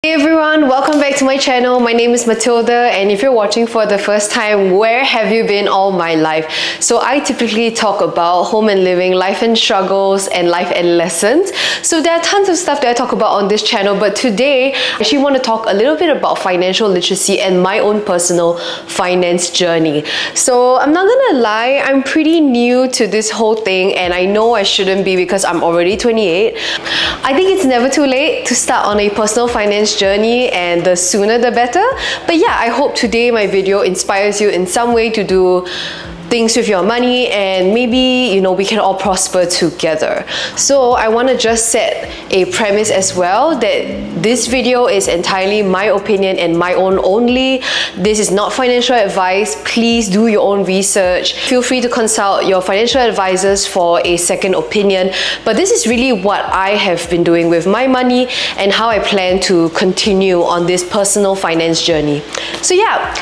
Hey everyone, welcome back to my channel. My name is Matilda, and if you're watching for the first time, where have you been all my life? So I typically talk about home and living, life and struggles, and life and lessons. So there are tons of stuff that I talk about on this channel, but today I actually want to talk a little bit about financial literacy and my own personal finance journey. So I'm not gonna lie, I'm pretty new to this whole thing, and I know I shouldn't be because I'm already 28. I think it's never too late to start on a personal finance journey, and the sooner the better. But yeah, I hope today my video inspires you in some way to do things with your money, and maybe we can all prosper together. So I want to just set a premise as well that this video is entirely my opinion and my own only. This is not financial advice. Please do your own research. Feel free to consult your financial advisors for a second opinion, but this is really what I have been doing with my money and how I plan to continue on this personal finance journey. So yeah,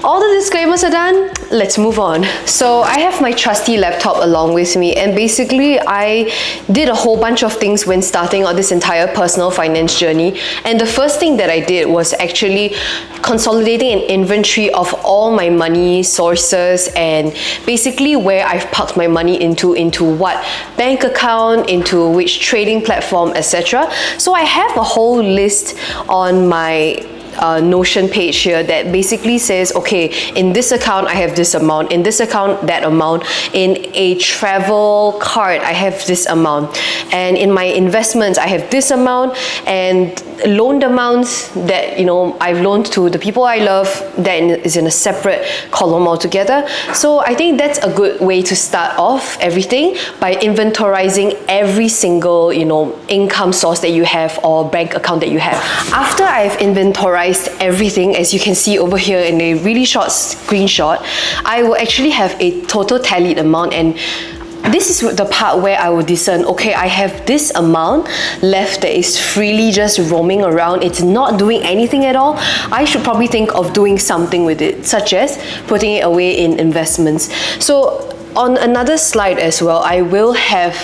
all the disclaimers are done, let's move on. So I have my trusty laptop along with me, and basically I did a whole bunch of things when starting on this entire personal finance journey. And the first thing that I did was actually consolidating an inventory of all my money sources and basically where I've parked my money into what bank account, into which trading platform, etc. So I have a whole list on my Notion page here that basically says, okay, in this account I have this amount, in this account that amount, in a travel card I have this amount, and in my investments I have this amount, and loaned amounts that I've loaned to the people I love, that is in a separate column altogether. So I think that's a good way to start off everything, by inventorizing every single income source that you have or bank account that you have. After I've inventorized everything, as you can see over here in a really short screenshot, I will actually have a total tallied amount, and this is the part where I will discern, okay, I have this amount left that is freely just roaming around. It's not doing anything at all. I should probably think of doing something with it, such as putting it away in investments. So on another slide as well, I will have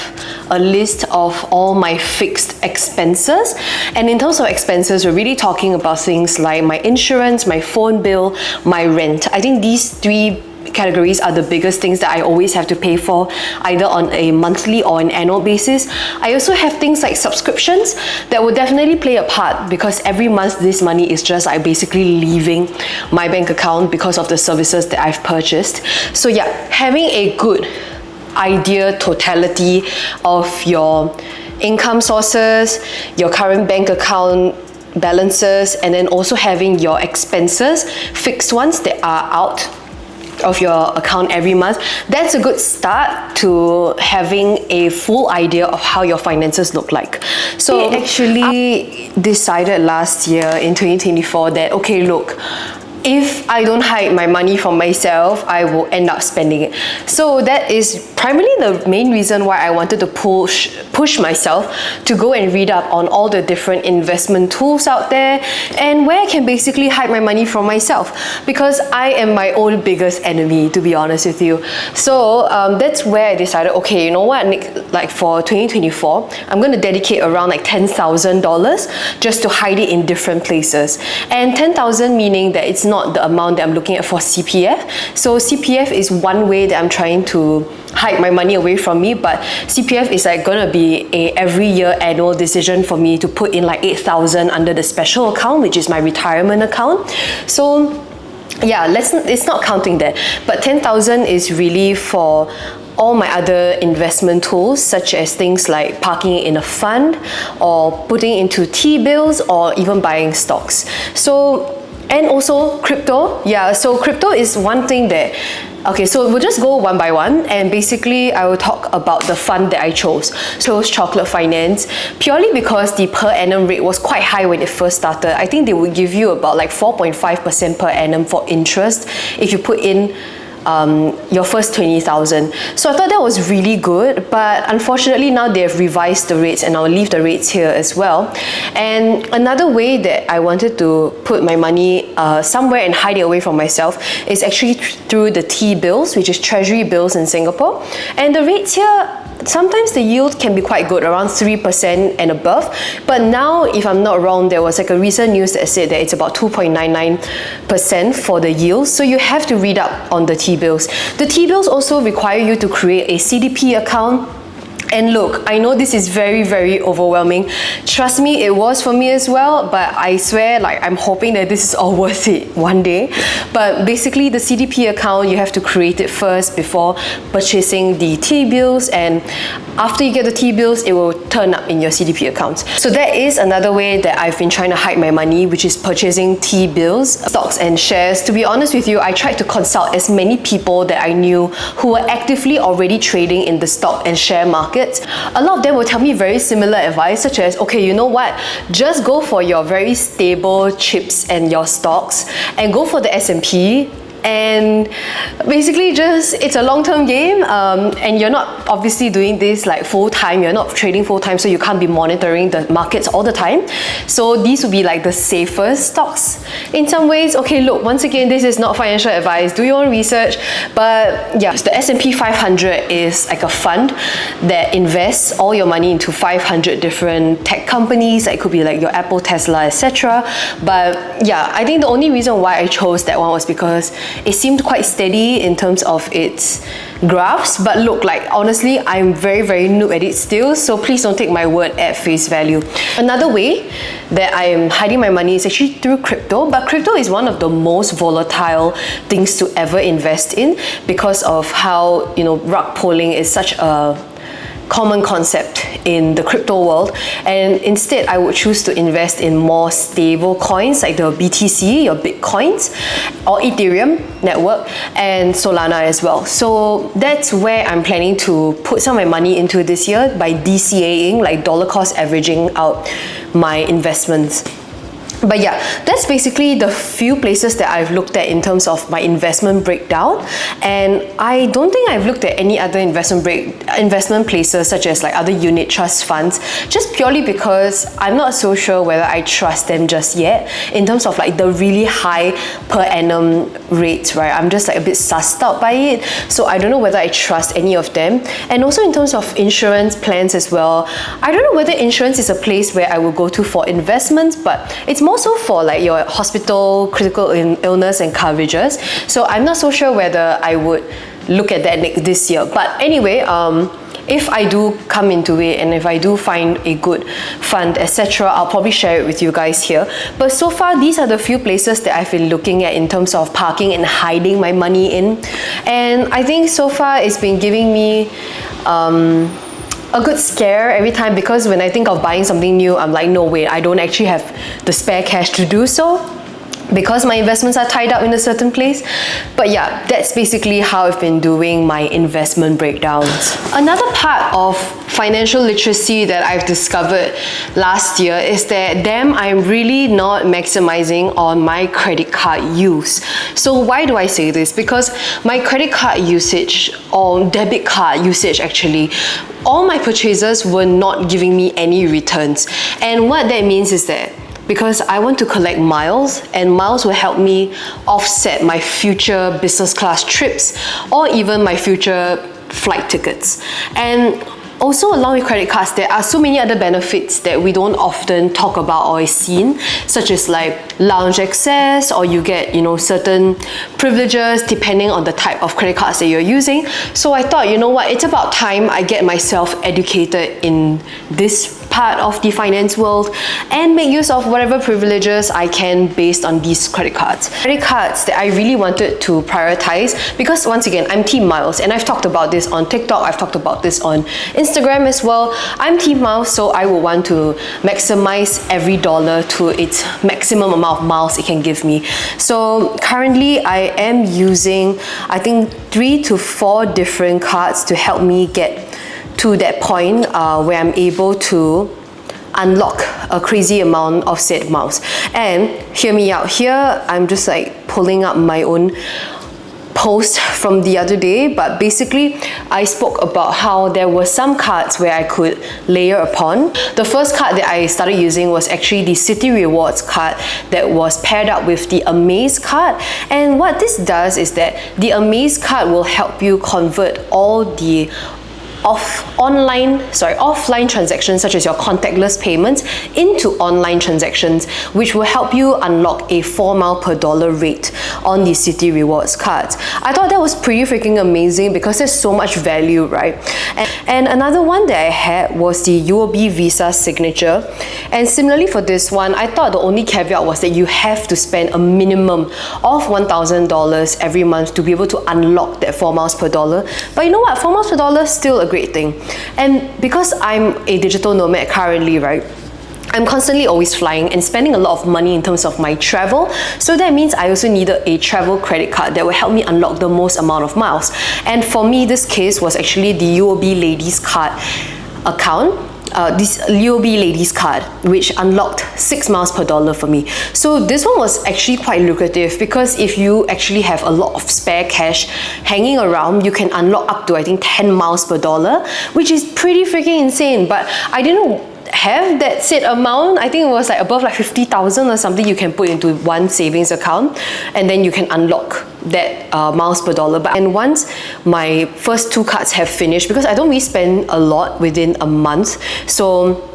a list of all my fixed expenses. And in terms of expenses, we're really talking about things like my insurance, my phone bill, my rent. I think these three categories are the biggest things that I always have to pay for, either on a monthly or an annual basis. I also have things like subscriptions that will definitely play a part, because every month this money is just basically leaving my bank account because of the services that I've purchased. So yeah, having a good idea, totality of your income sources, your current bank account balances, and then also having your expenses, fixed ones that are out of your account every month, that's a good start to having a full idea of how your finances look like. So I actually decided last year in 2024 that, okay, look, if I don't hide my money from myself, I will end up spending it. So that is primarily the main reason why I wanted to push myself to go and read up on all the different investment tools out there, and where I can basically hide my money from myself, because I am my own biggest enemy, to be honest with you. So that's where I decided, okay, you know what, like for 2024, I'm going to dedicate around like $10,000 just to hide it in different places. And 10,000 meaning that it's not the amount that I'm looking at for CPF. So CPF is one way that I'm trying to hide my money away from me, but CPF is like gonna be a every year annual decision for me to put in like 8,000 under the special account, which is my retirement account. So yeah, it's not counting that, but 10,000 is really for all my other investment tools, such as things like parking it in a fund, or putting into T-bills, or even buying stocks. So, and also crypto. Yeah, so crypto is one thing that, okay, so we'll just go one by one, and basically I will talk about the fund that I chose. Chocolate Finance, purely because the per annum rate was quite high when it first started. I think they would give you about like 4.5% per annum for interest if you put in your first 20,000. So I thought that was really good, but unfortunately now they've revised the rates, and I'll leave the rates here as well. And another way that I wanted to put my money somewhere and hide it away from myself is actually through the T-bills, which is treasury bills in Singapore. And the rates here, sometimes the yield can be quite good, around 3% and above. But now, if I'm not wrong, there was like a recent news that said that it's about 2.99% for the yield. So you have to read up on the T-bills. The T-bills also require you to create a CDP account. And look, I know this is very, very overwhelming. Trust me, it was for me as well, but I swear, like, I'm hoping that this is all worth it one day. But basically, the CDP account, you have to create it first before purchasing the T-bills, and after you get the T-bills, it will turn up in your CDP accounts. So that is another way that I've been trying to hide my money, which is purchasing T-bills, stocks and shares. To be honest with you, I tried to consult as many people that I knew who were actively already trading in the stock and share market. A lot of them will tell me very similar advice, such as, okay, you know what, just go for your very stable chips and your stocks and go for the S&P. And basically just, it's a long-term game, and you're not obviously doing this like full-time, you're not trading full-time, so you can't be monitoring the markets all the time. So these would be like the safest stocks in some ways. Okay, look, once again, this is not financial advice, do your own research. But yeah, the S&P 500 is like a fund that invests all your money into 500 different tech companies. It could be like your Apple, Tesla, etc. But yeah, I think the only reason why I chose that one was because it seemed quite steady in terms of its graphs. But look, like, honestly, I'm very, very noob at it still, so please don't take my word at face value. Another way that I am hiding my money is actually through crypto, but crypto is one of the most volatile things to ever invest in because of how, you know, rug pulling is such a common concept in the crypto world. And instead, I would choose to invest in more stable coins like the BTC, your Bitcoins, or Ethereum network, and Solana as well. So that's where I'm planning to put some of my money into this year by DCAing, like dollar cost averaging out my investments. But yeah, that's basically the few places that I've looked at in terms of my investment breakdown. And I don't think I've looked at any other investment places such as like other unit trust funds, just purely because I'm not so sure whether I trust them just yet in terms of like the really high per annum rates, right? I'm just like a bit sussed out by it. So I don't know whether I trust any of them. And also in terms of insurance plans as well, I don't know whether insurance is a place where I will go to for investments, but it's more so for like your hospital, critical illness and coverages. So I'm not so sure whether I would look at that this year. But anyway, if I do come into it and if I do find a good fund, etc., I'll probably share it with you guys here. But so far, these are the few places that I've been looking at in terms of parking and hiding my money in. And I think so far it's been giving me a good scare every time, because when I think of buying something new, I'm like, no, wait, I don't actually have the spare cash to do so because my investments are tied up in a certain place. But yeah, that's basically how I've been doing my investment breakdowns. Another part of financial literacy that I've discovered last year is that, damn, I'm really not maximizing on my credit card use. So why do I say this? Because my credit card usage, or debit card usage actually, all my purchases were not giving me any returns. And what that means is that because I want to collect miles, and miles will help me offset my future business class trips or even my future flight tickets. And also, along with credit cards, there are so many other benefits that we don't often talk about or is seen, such as like lounge access, or you get, you know, certain privileges depending on the type of credit cards that you're using. So I thought, you know what, it's about time I get myself educated in this part of the finance world and make use of whatever privileges I can based on these credit cards. Credit cards that I really wanted to prioritize, because once again, I'm team miles, and I've talked about this on TikTok, I've talked about this on Instagram as well. I'm team miles, so I will want to maximize every dollar to its maximum amount of miles it can give me. So currently I am using, I think, 3 to 4 different cards to help me get to that point where I'm able to unlock a crazy amount of said miles. And hear me out, here I'm just like pulling up my own post from the other day, but basically I spoke about how there were some cards where I could layer upon. The first card that I started using was actually the Citi Rewards card that was paired up with the Amaze card. And what this does is that the Amaze card will help you convert all the offline transactions, such as your contactless payments, into online transactions, which will help you unlock a 4 mile per dollar rate on the Citi Rewards cards. I thought that was pretty freaking amazing because there's so much value, right? And another one that I had was the UOB Visa Signature. And similarly for this one, I thought the only caveat was that you have to spend a minimum of $1,000 every month to be able to unlock that 4 miles per dollar. But you know what? 4 miles per dollar is still a great thing. And because I'm a digital nomad currently, right, I'm constantly always flying and spending a lot of money in terms of my travel. So that means I also needed a travel credit card that will help me unlock the most amount of miles. And for me, this case was actually the UOB Ladies Card account. This UOB Ladies Card, which unlocked 6 miles per dollar for me. So this one was actually quite lucrative because if you actually have a lot of spare cash hanging around, you can unlock up to, I think, 10 miles per dollar, which is pretty freaking insane. But I didn't have that set amount. I think it was like above like 50,000 or something you can put into one savings account, and then you can unlock that miles per dollar. And once my first 2 cards have finished, because I don't really spend a lot within a month, so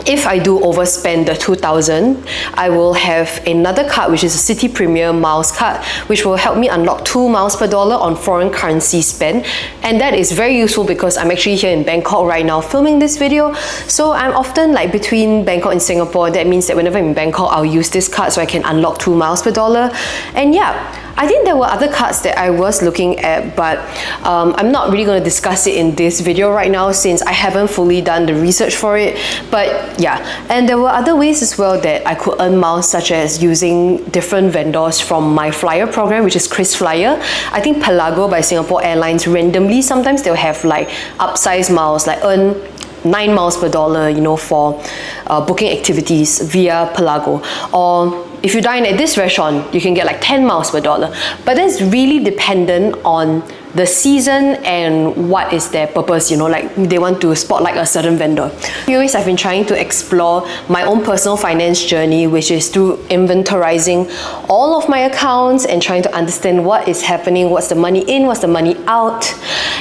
if I do overspend the 2,000, I will have another card, which is a Citi Premier Miles card, which will help me unlock 2 miles per dollar on foreign currency spend. And that is very useful because I'm actually here in Bangkok right now filming this video. So I'm often like between Bangkok and Singapore. That means that whenever I'm in Bangkok, I'll use this card so I can unlock 2 miles per dollar. And yeah, I think there were other cards that I was looking at, but I'm not really going to discuss it in this video right now since I haven't fully done the research for it. But yeah, and there were other ways as well that I could earn miles, such as using different vendors from my flyer program, which is KrisFlyer. I think Pelago by Singapore Airlines, randomly sometimes they'll have like upsize miles, like earn 9 miles per dollar, you know, for booking activities via Pelago. Or if you dine at this restaurant, you can get like 10 miles per dollar. But that's really dependent on the season and what is their purpose, you know, like they want to spotlight a certain vendor. Anyways, I've been trying to explore my own personal finance journey, which is through inventorizing all of my accounts and trying to understand what is happening, what's the money in, what's the money out.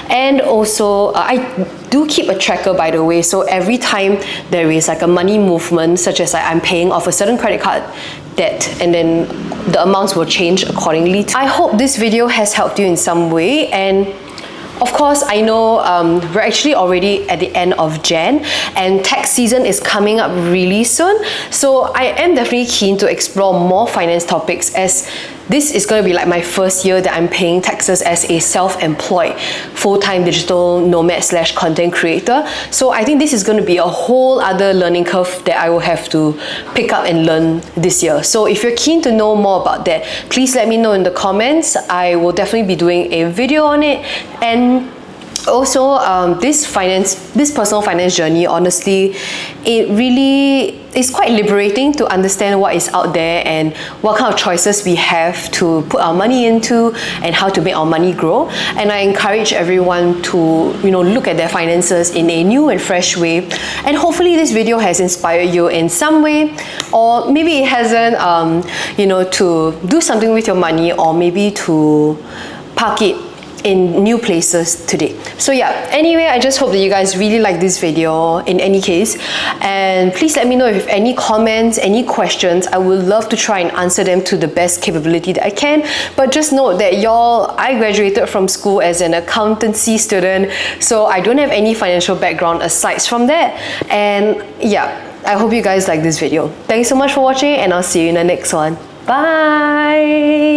And also, I do keep a tracker, by the way, so every time there is like a money movement, such as like I'm paying off a certain credit card debt, and then the amounts will change accordingly. I hope this video has helped you in some way. And of course, I know we're actually already at the end of Jan and tax season is coming up really soon. So I am definitely keen to explore more finance topics, as this is going to be like my first year that I'm paying taxes as a self-employed full-time digital nomad / content creator. So I think this is going to be a whole other learning curve that I will have to pick up and learn this year. So if you're keen to know more about that, please let me know in the comments. I will definitely be doing a video on it. And also, this personal finance journey, honestly, it really is quite liberating to understand what is out there and what kind of choices we have to put our money into and how to make our money grow. And I encourage everyone to, you know, look at their finances in a new and fresh way. And hopefully this video has inspired you in some way, or maybe it hasn't, you know, to do something with your money, or maybe to park it in new places today. So yeah, anyway, I just hope that you guys really like this video in any case, and please let me know if you have any comments, any questions. I would love to try and answer them to the best capability that I can. But just note that y'all, I graduated from school as an accountancy student, so I don't have any financial background aside from that. And yeah, I hope you guys like this video. Thanks so much for watching, and I'll see you in the next one. Bye!